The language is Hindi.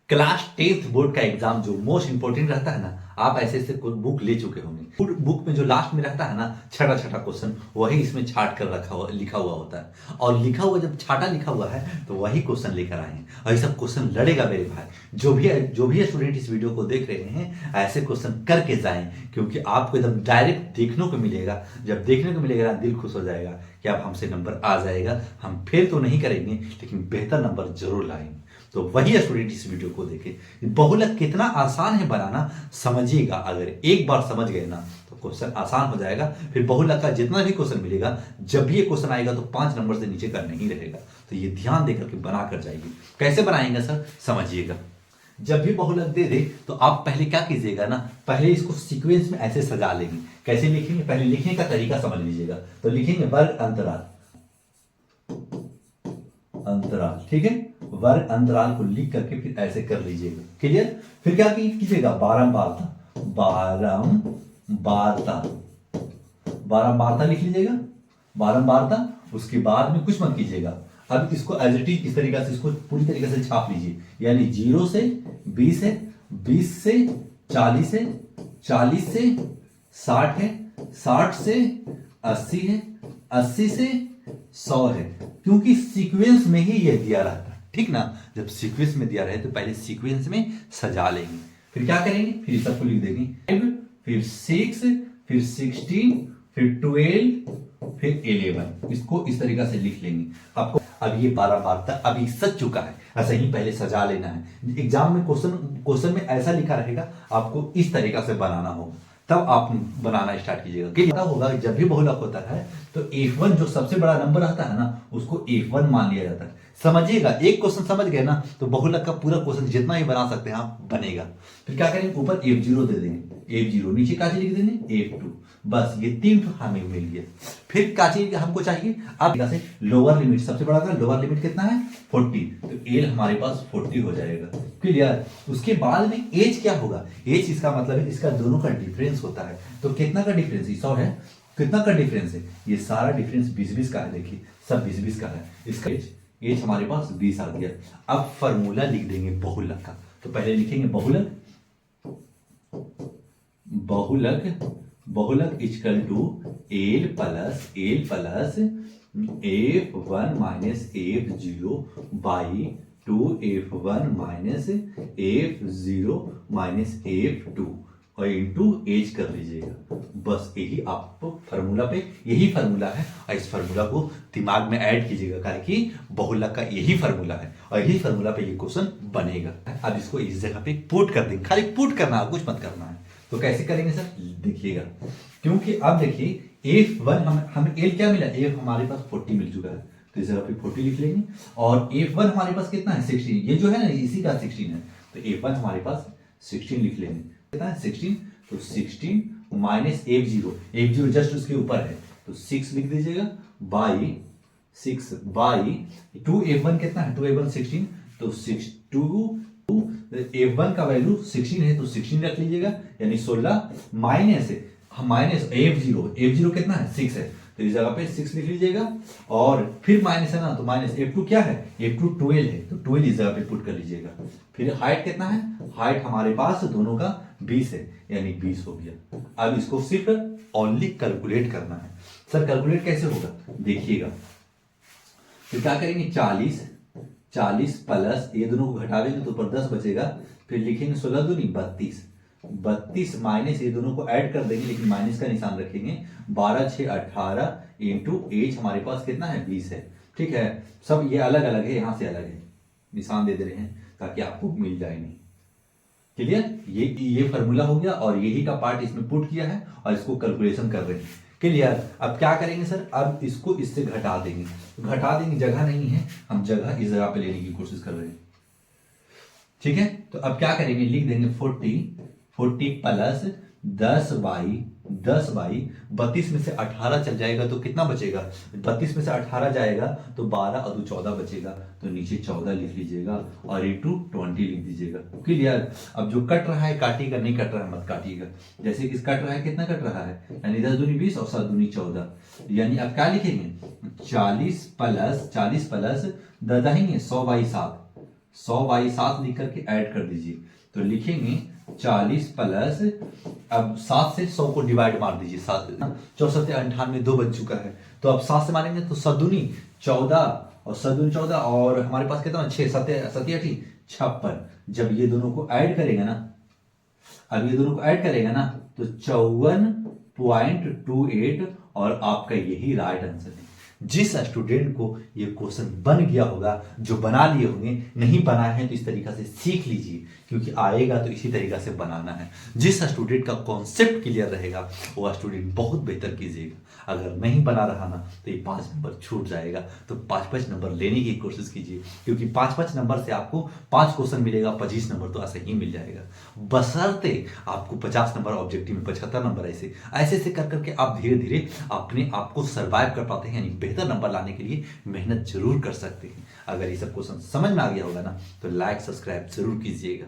क्लास 10th बोर्ड का एग्जाम जो मोस्ट इंपोर्टेंट रहता है ना, आप ऐसे ऐसे बुक ले चुके होंगे। बुक में जो लास्ट में रहता है ना, छठा छठा क्वेश्चन, वही इसमें छाट कर रखा हुआ लिखा हुआ होता है। और लिखा हुआ जब छाटा लिखा हुआ है तो वही क्वेश्चन लेकर आए हैं और ये सब क्वेश्चन लड़ेगा मेरे भाई। जो भी स्टूडेंट इस वीडियो को देख रहे हैं, ऐसे क्वेश्चन करके जाएं, क्योंकि आपको एकदम डायरेक्ट देखने को मिलेगा। जब देखने को मिलेगा दिल खुश हो जाएगा कि आप हमसे नंबर आ जाएगा। हम फेल तो नहीं करेंगे लेकिन बेहतर नंबर जरूर लाएंगे। तो वही स्टूडेंट इस वीडियो को देखे। बहुलक कितना आसान है बनाना, समझिएगा। अगर एक बार समझ गए ना तो क्वेश्चन आसान हो जाएगा। फिर बहुलक का जितना भी क्वेश्चन मिलेगा, जब भी ये क्वेश्चन आएगा तो 5 नंबर से नीचे का नहीं रहेगा। तो ये ध्यान देकर के बना कर जाइए। कैसे बनाएंगे सर, समझिएगा। जब भी बहुलक दे दे तो आप पहले क्या कीजिएगा ना, पहले इसको सीक्वेंस में ऐसे सजा लेंगे। कैसे लिखेंगे, पहले लिखने का तरीका समझ लीजिएगा। तो लिखेंगे वर्ग अंतराल, अंतराल, ठीक है। वर्ग अंतराल को लिख करके फिर ऐसे कर लीजिएगा। क्लियर। फिर क्या कीजिएगा, बारंबारता, बारंबारता, बारंबारता लिख लीजिएगा, बारंबारता। उसके बाद में कुछ मत कीजिएगा। अब इसको एज इट इज इस तरीका से इसको पूरी तरीके से छाप लीजिए। यानी 0 से 20 है, 20 से 40 है, 40 से 60 है, 60 से 80 है, 80 से 100 है। क्योंकि सीक्वेंस में ही ये दिया रहता है, ठीक ना। जब सीक्वेंस में दिया रहे तो पहले सीक्वेंस में सजा लेंगे। फिर क्या करेंगे, फिर सबको लिख देंगे। 5, फिर 6, फिर 16, फिर 12, फिर 11। इसको इस तरीका से लिख लेंगे। आपको अब ये 12 बार तक अभी सज चुका है, ऐसा ही पहले सजा लेना है। एग्जाम में क्वेश्चन में ऐसा लिखा रहेगा, आपको इस तरीका से बनाना होगा, तब आप बनाना स्टार्ट कीजिएगा। कि पता होगा जब भी बहुलक होता है तो F1 जो सबसे बड़ा नंबर आता है ना, उसको F1 मान लिया जाता है। समझिएगा, एक क्वेश्चन समझ गए ना तो बहुलक का पूरा क्वेश्चन जितना भी बना सकते हैं आप बनेगा। फिर क्या करेंगे, ऊपर F0 दे देंगे, F0 नीचे क्या चीज लिख देंगे, F2। बस ये 3 हमें मिल गया। फिर क्या चीज हमको चाहिए, अब से लोअर लिमिट, सबसे बड़ा का लोअर लिमिट कितना है, 40। तो एल हमारे पास 40 हो जाएगा। क्लियर। उसके बाद में एज क्या होगा, एज इसका मतलब है इसका दोनों का डिफरेंस होता है। तो कितना का डिफरेंस, 100 है, कितना का डिफरेंस है, ये सारा डिफरेंस 20-20 का है। देखिए सब 20-20 का है। इसका एज हमारे पास 20 आ गया। अब फॉर्मूला लिख देंगे बहुलक का। तो पहले लिखेंगे बहुलक, बहुलक, बहुलक equal to L plus F1 minus F0 by 2F1 minus F0 minus F2 और इंटू एज कर लीजिएगा। बस यही आप फार्मूला पे, यही फार्मूला है और इस फार्मूला को दिमाग में ऐड कीजिएगा, कारण कि बहुलक का यही फार्मूला है और यही फार्मूला पे ये क्वेश्चन बनेगा। अब इसको इस जगह पे पुट कर देंगे, खाली पुट करना है, कुछ मत करना है। तो कैसे करेंगे सर, देखिएगा। क्योंकि अब देखिए F1 हमें एल क्या मिला, F हमारे पास 40 मिल चुका है, तो इस जगह पे 40 लिख लेंगे। और F1 हमारे पास कितना है, 16। ये जो है ना इसी का 16 है, तो F1 हमारे पास 16 लिख लेंगे। कितना है, 16। तो 16 माइनस F0 जस्ट उसके ऊपर है, तो 6 लिख दीजिएगा बाई 6 बाई 2F1 कितना है, 2F1 16। तो 2 F1 का वैल्यू 16 है तो 16 रख लीजिएगा, यानी 16 माइनस F0 कितना है, 6 है, तो इस जगह पे 6 लिख लीजिएगा। और फिर माइनस है ना, तो माइनस F2 क्या है, F2 12 है, तो 12 इस जगह पे पुट कर लीजिएगा। फिर हाइट कितना है, हाइट हमारे पास दोनों का 20 है, यानी 20 हो गया। अब इसको सिर्फ ओनली कैलकुलेट करना है। सर कैलकुलेट कैसे होगा, देखिएगा। फिर क्या करेंगे, 40 प्लस ये दोनों को घटा देंगे तो ऊपर 10 बचेगा। फिर लिखेंगे 16 दूनी 32 माइनस ये दोनों को ऐड कर देंगे, लेकिन माइनस का निशान रखेंगे। 12 6 18 इंटू एज हमारे पास कितना है, 20 है। ठीक है, सब ये अलग अलग है, यहां से अलग है, निशान दे रहे हैं ताकि आपको मिल जाए नहीं। क्लियर। ये फॉर्मूला हो गया और यही का पार्ट इसमें पुट किया है और इसको कैलकुलेशन कर रहे हैं। क्लियर। अब क्या करेंगे सर, अब इसको इससे घटा देंगे। घटा देंगे, जगह नहीं है, हम जगह इस जगह पे लेने की कोशिश कर रहे हैं। ठीक है, तो अब क्या करेंगे, लिख देंगे 40 प्लस 10 बाई 32 में से 18 चल जाएगा तो कितना बचेगा, 32 में से 18 जाएगा तो 12 और 2 14 बचेगा, तो नीचे 14 लिख लीजिएगा और इंटू 20 लिख दीजिएगा। क्लियर। अब जो कट रहा है काटिएगा, नहीं कट रहा है मत काटिएगा। जैसे कि कट रहा है, कितना कट रहा है, यानी 10 दूनी 20 और 7 दूनी 14, यानी अब क्या लिखेंगे, 40 प्लस 10 100 बाई 7, 100 7 लिख करके ऐड कर दीजिए, तो लिखेंगे 40 प्लस, अब 7 से 100 को डिवाइड मार दीजिए, 7 64 98 2 बच चुका है, तो अब 7 से मारेंगे तो 7दूनी 14 और 7दूनी 14 और हमारे पास कितना 6 7 8 56। जब ये दोनों को ऐड करेगा ना, अब ये दोनों को ऐड करेगा ना तो 54.28 और आपका यही राइट आंसर है। जिस स्टूडेंट को ये क्वेश्चन बन गया होगा, जो बना लिए होंगे, नहीं बनाए हैं तो इस तरीका से सीख लीजिए, क्योंकि आएगा तो इसी तरीका से बनाना है। जिस स्टूडेंट का कॉन्सेप्ट क्लियर रहेगा वो स्टूडेंट बहुत बेहतर कीजिएगा। अगर नहीं बना रहा ना तो ये 5 नंबर छूट जाएगा, तो 5 नंबर लेने की कोशिश कीजिए, क्योंकि 5 नंबर से आपको 5 क्वेश्चन मिलेगा, 25 नंबर तो ऐसे ही मिल जाएगा, बशर्ते आपको 50 नंबर ऑब्जेक्टिव में 75 नंबर ऐसे ऐसे कर करके आप धीरे धीरे अपने आप को सर्वाइव कर पाते हैं, यानी बेहतर नंबर लाने के लिए मेहनत जरूर कर सकते हैं। अगर ये सब क्वेश्चन समझ में आ गया होगा ना तो लाइक सब्सक्राइब जरूर कीजिएगा।